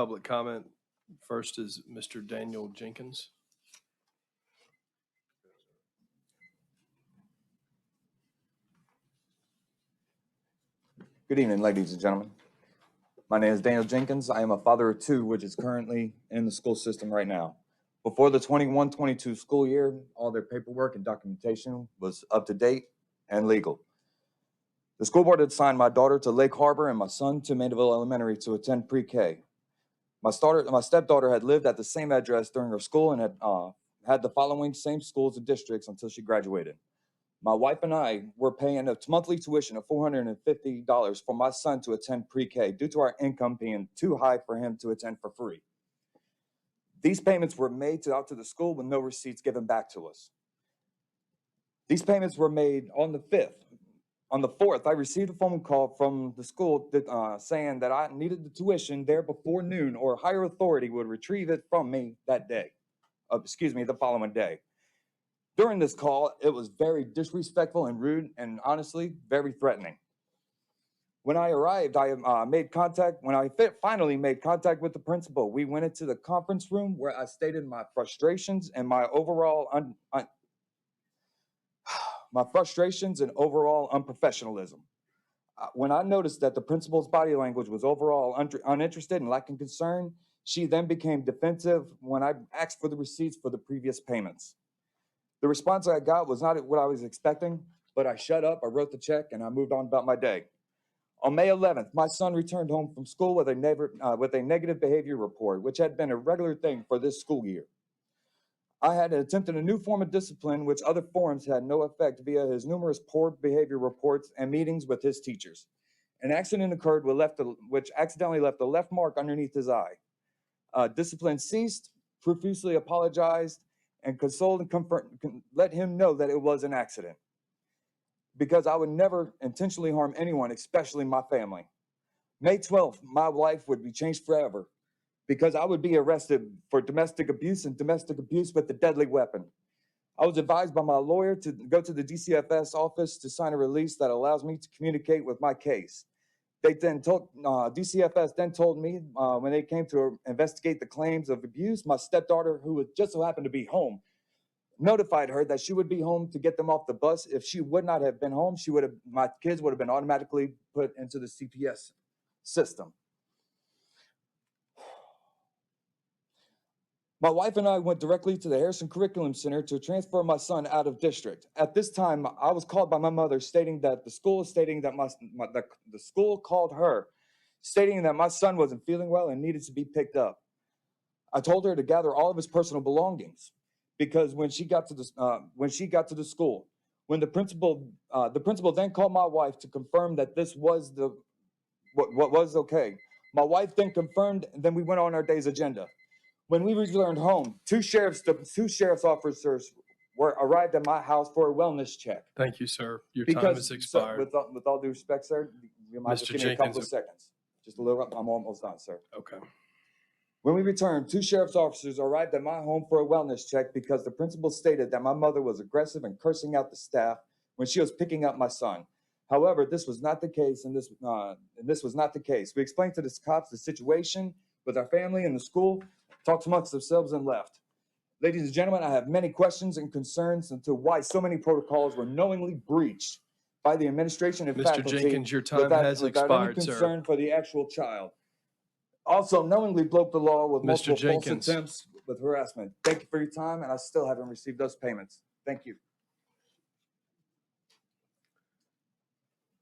Public comment. First is Mr. Daniel Jenkins. Good evening, ladies and gentlemen. My name is Daniel Jenkins. I am a father of two, which is currently in the school system right now. Before the 21-22 school year, all their paperwork and documentation was up to date and legal. The school board had assigned my daughter to Lake Harbor and my son to Mandeville Elementary to attend pre-K. My stepdaughter had lived at the same address during her school and had the following same schools and districts until she graduated. My wife and I were paying a monthly tuition of $450 for my son to attend pre-K due to our income being too high for him to attend for free. These payments were made out to the school with no receipts given back to us. These payments were made on the 5th. On the 4th, I received a phone call from the school saying that I needed the tuition there before noon or a higher authority would retrieve it from me the following day. During this call, it was very disrespectful and rude and honestly, very threatening. When I arrived, when I finally made contact with the principal, we went into the conference room where I stated my frustrations and my overall unprofessionalism. When I noticed that the principal's body language was overall uninterested and lacking concern, she then became defensive when I asked for the receipts for the previous payments. The response I got was not what I was expecting, but I shut up, I wrote the check, and I moved on about my day. On May 11th, my son returned home from school with a negative behavior report, which had been a regular thing for this school year. I had attempted a new form of discipline, which other forms had no effect via his numerous poor behavior reports and meetings with his teachers. An accident occurred which accidentally left a left mark underneath his eye. Discipline ceased, profusely apologized, and consoled and let him know that it was an accident. Because I would never intentionally harm anyone, especially my family. May 12th, my life would be changed forever because I would be arrested for domestic abuse and domestic abuse with a deadly weapon. I was advised by my lawyer to go to the DCFS office to sign a release that allows me to communicate with my case. DCFS then told me when they came to investigate the claims of abuse, my stepdaughter, who just so happened to be home, notified her that she would be home to get them off the bus. If she would not have been home, my kids would have been automatically put into the CPS system. My wife and I went directly to the Harrison Curriculum Center to transfer my son out of district. At this time, I was called by my mother stating that the school called her stating that my son wasn't feeling well and needed to be picked up. I told her to gather all of his personal belongings because when she got to the school, when the principal then called my wife to confirm that this was what was okay. My wife then confirmed, and then we went on our day's agenda. When we returned home, two sheriff's officers arrived at my house for a wellness check. Thank you, sir. Your time has expired. Sir, with all due respect, sir, you might just give me a couple of seconds. Just a little. I'm almost done, sir. Okay. When we returned, two sheriff's officers arrived at my home for a wellness check because the principal stated that my mother was aggressive and cursing out the staff when she was picking up my son. However, this was not the case, and this was not the case. We explained to the cops the situation with our family and the school, talked amongst themselves, and left. Ladies and gentlemen, I have many questions and concerns into why so many protocols were knowingly breached by the administration and faculty. Mr. Jenkins, your time has expired, without any concern for the actual child. Also, knowingly broke the law with multiple false attempts with harassment. Thank you for your time, and I still haven't received those payments. Thank you.